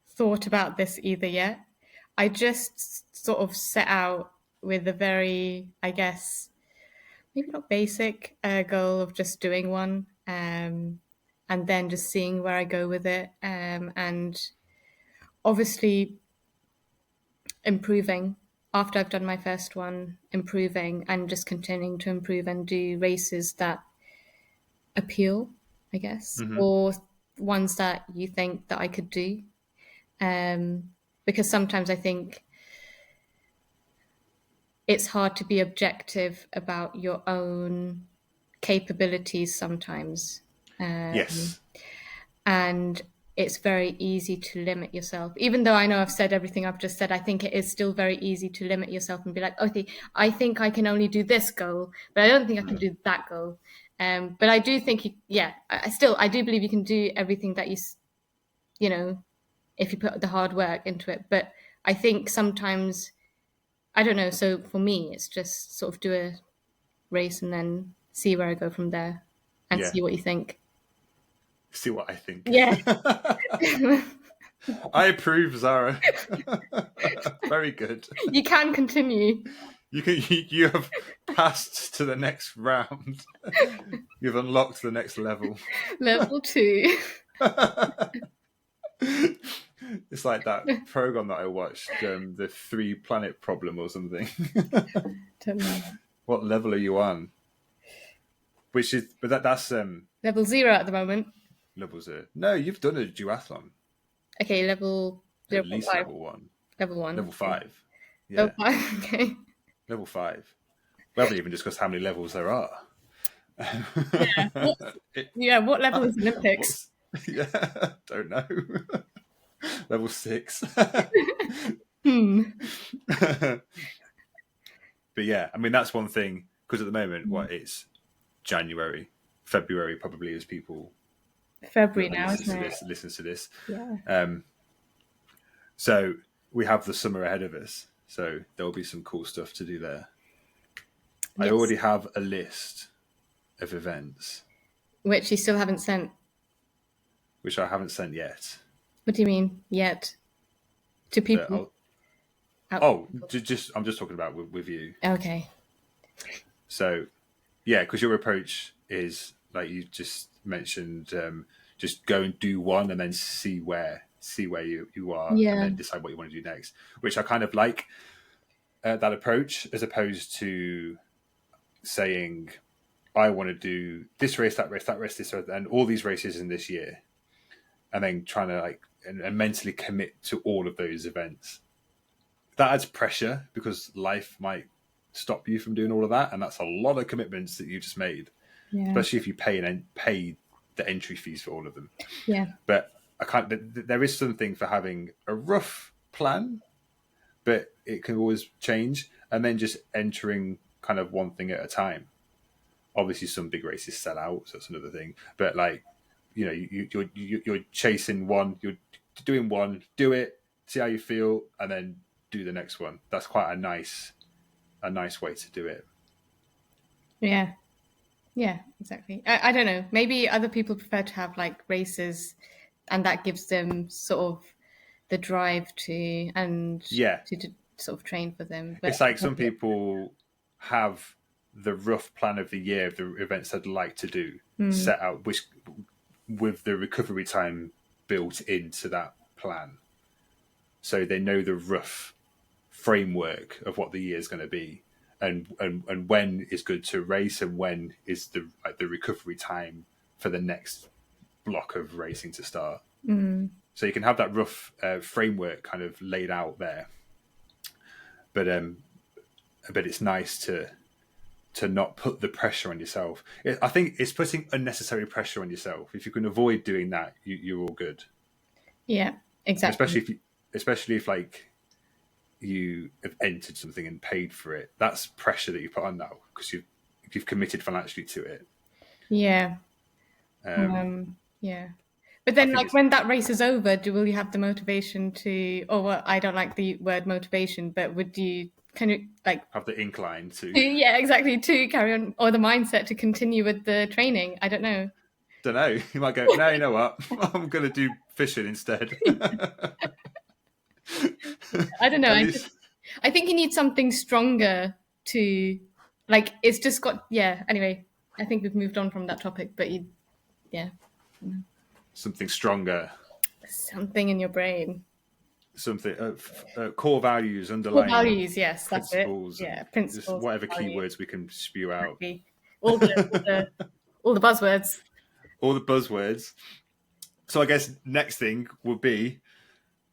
thought about this either yet. I just sort of set out with a very, I guess, maybe not basic goal of just doing one, and then just seeing where I go with it, and obviously improving after I've done my first one, improving and just continuing to improve and do races that appeal, I guess, Mm-hmm. or ones that you think that I could do. Because sometimes I think it's hard to be objective about your own capabilities sometimes. Yes. And it's very easy to limit yourself. Even though I know I've said everything I've just said, I think it is still very easy to limit yourself and be like, okay, I think I can only do this goal, but I don't think I can do that goal. But I do think, I do believe you can do everything that you know, if you put the hard work into it. But I think sometimes, I don't know. So for me, it's just sort of do a race and then see where I go from there and Yeah. see what you think. See what I think. Yeah. I approve, Zahra. Very good. You can continue. You have passed to the next round. You've unlocked the next level. Level 2. It's like that program that I watched, the 3-planet problem or something. Don't know. What level are you on? Which is, but that's Level 0 at the moment. level 0. No, you've done a duathlon. Okay, level 0. At least 5. level 1. Level 1. Level 5. Yeah. Level 5, okay. Level 5. We haven't even discussed how many levels there are. What level is Olympics? Yeah, don't know. Level 6. But yeah, I mean, that's one thing, because at the moment, it's January, February probably as people February now, isn't it? listen to this. Yeah. So we have the summer ahead of us. So there will be some cool stuff to do there. Yes. I already have a list of events. Which you still haven't sent. Which I haven't sent yet. What do you mean, yet? To people? I'm just talking about with you. Okay. So, yeah, because your approach is, like you just mentioned, just go and do one and then see where you are, and then decide what you want to do next, which I kind of like that approach, as opposed to saying, I want to do this race, this race, and all these races in this year, and then trying to and mentally commit to all of those events. That adds pressure because life might stop you from doing all of that, and that's a lot of commitments that you just made, especially if you pay the entry fees for all of them. Yeah. But there is something for having a rough plan, but it can always change, and then just entering kind of one thing at a time. Obviously, some big races sell out, so that's another thing. But you're chasing one, you're doing one, do it, see how you feel, and then do the next one. That's quite a nice way to do it. Yeah, exactly. I don't know. Maybe other people prefer to have races, and that gives them sort of the drive to sort of train for them. But it's like some people have the rough plan of the year of the events they'd like to do set out, which with the recovery time built into that plan, so they know the rough framework of what the year is going to be, and when is good to race, and when is the recovery time for the next block of racing to start. So you can have that rough framework kind of laid out there, but it's nice to not put the pressure on yourself. I think it's putting unnecessary pressure on yourself. If you can avoid doing that, you're all good. Yeah, exactly. Especially if you have entered something and paid for it. That's pressure that you put on now because you've committed financially to it. Yeah. Yeah. But then, when that race is over, will you have the motivation to? Or well, I don't like the word motivation, but would you kind of have the incline to? Yeah, exactly, to carry on, or the mindset to continue with the training? I don't know. You might go, no, you know what? I'm going to do fishing instead. I don't know. I think you need something stronger to, it's just got, anyway, I think we've moved on from that topic, but something stronger. Something in your brain. Something, core values, underlying. Core values, yes, principles, that's it. Yeah, principles. Just whatever keywords we can spew out. All the buzzwords. all the buzzwords. So I guess next thing would be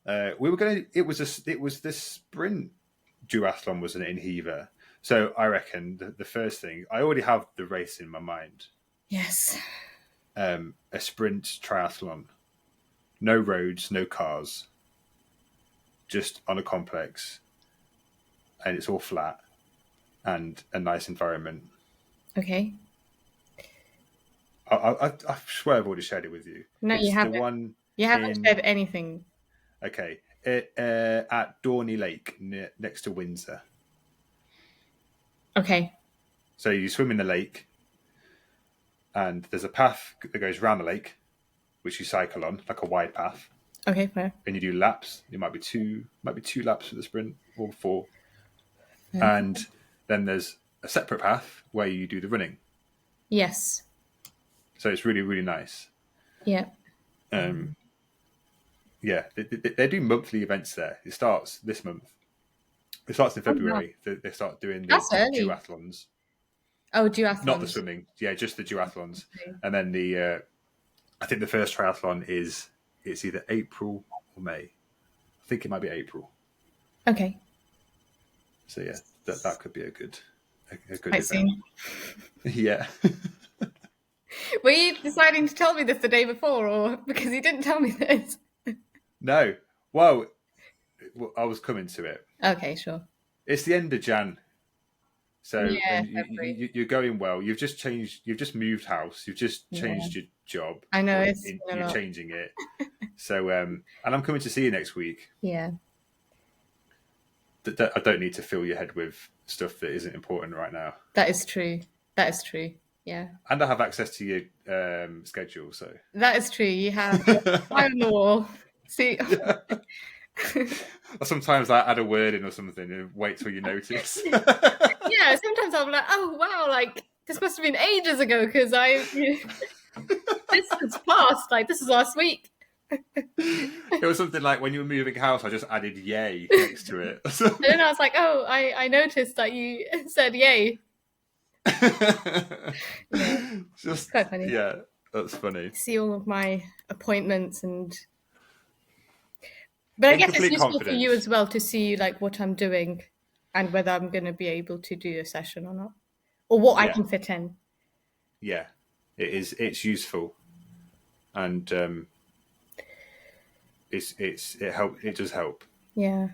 we were going to. It was the sprint duathlon, wasn't it, in Hever? So I reckon the first thing, I already have the race in my mind. Yes. A sprint triathlon, no roads, no cars, just on a complex, and it's all flat and a nice environment. Okay. I swear I've already shared it with you. No, it's you haven't. The one You haven't said anything. Okay. At Dorney Lake, next to Windsor. Okay. So you swim in the lake, and there's a path that goes around the lake, which you cycle on, like a wide path. Okay, fair. And you do laps. It might be two laps for the sprint, or 4. Fair. And then there's a separate path where you do the running. Yes. So it's really, really nice. Yeah. Yeah, they do monthly events there. It starts this month. It starts in February. Oh, wow. They start doing the duathlons. Oh, duathlons. Not the swimming. Yeah, just the duathlons. Okay. And then I think the first triathlon it's either April or May. I think it might be April. Okay. So yeah, that could be a good I event. see. Yeah. Were you deciding to tell me this the day before, or because you didn't tell me this? No. Well, I was coming to it. Okay, sure. It's the end of Jan. So yeah, you're going well. You've just moved house. You've just changed your job. I know you're changing it. So and I'm coming to see you next week. Yeah. I don't need to fill your head with stuff that isn't important right now. That is true. Yeah. And I have access to your schedule, so that is true. You have fly on the wall. See. Yeah. Sometimes I add a word in or something and wait till you notice. Yeah, sometimes I'm like, oh wow, like this must have been ages ago because this has passed. Like this is last week. It was something like when you were moving house, I just added "yay" next to it. And then I was like, oh, I noticed that you said "yay." Yeah. Just quite funny. Yeah, that's funny. See all of my appointments but I guess it's useful for you as well to see like what I'm doing and whether I'm going to be able to do a session or not, or what I can fit in. Yeah, it is. It's useful, and it does help. Yeah.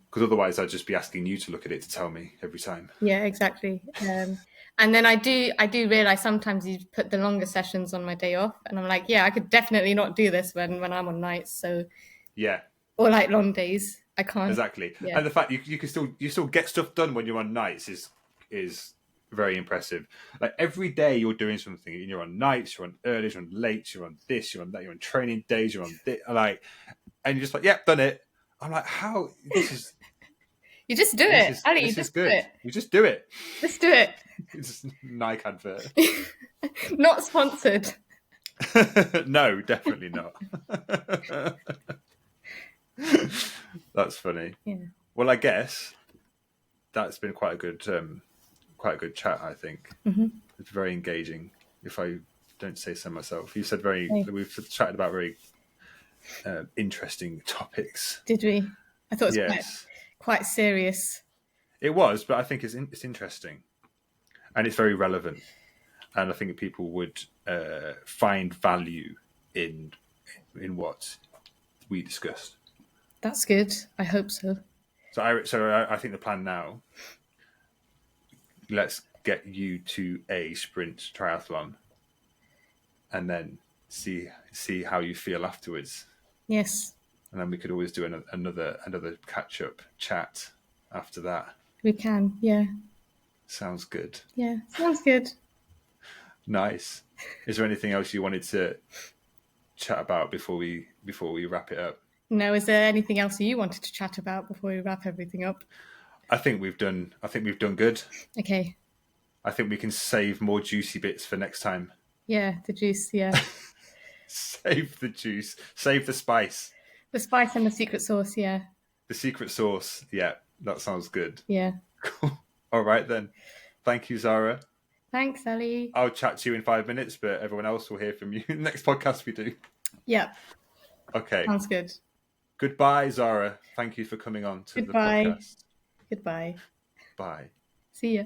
Because otherwise, I'd just be asking you to look at it to tell me every time. Yeah, exactly. And then I do realize sometimes you put the longer sessions on my day off, and I'm like, yeah, I could definitely not do this when I'm on nights. So yeah. Or like long days, I can't. Exactly, yeah. And the fact you can still get stuff done when you're on nights is very impressive. Like every day you're doing something, and you're on nights, you're on early, you're on late, you're on this, you're on that, you're on training days, you're on this, like, and you're just like, yep, done it. I'm like, how this is. You just do it, Ali. You just do it. You just do it. Just do it. It's a Nike advert. Not sponsored. No, definitely not. That's funny. Yeah. Well, I guess that's been quite a good chat. I think It's very engaging. If I don't say so myself, you said we've chatted about very interesting topics. Did we? I thought it was quite serious. It was, but I think it's interesting, and it's very relevant, and I think people would find value in what we discussed. That's good. I hope so. So I think the plan now, let's get you to a sprint triathlon and then see how you feel afterwards. Yes. And then we could always do another catch-up chat after that. We can, yeah. Sounds good. Yeah, sounds good. Nice. Is there anything else you wanted to chat about before we wrap it up? No, is there anything else you wanted to chat about before we wrap everything up? I think we've done good. Okay. I think we can save more juicy bits for next time. Yeah, the juice, yeah. Save the juice. Save the spice. The spice and the secret sauce, yeah. The secret sauce, yeah. That sounds good. Yeah. Cool. All right then. Thank you, Zahra. Thanks, Ellie. I'll chat to you in 5 minutes, but everyone else will hear from you in the next podcast we do. Yep. Okay. Sounds good. Goodbye, Zahra. Thank you for coming on to the Goodbye. podcast. Goodbye. Bye. See ya.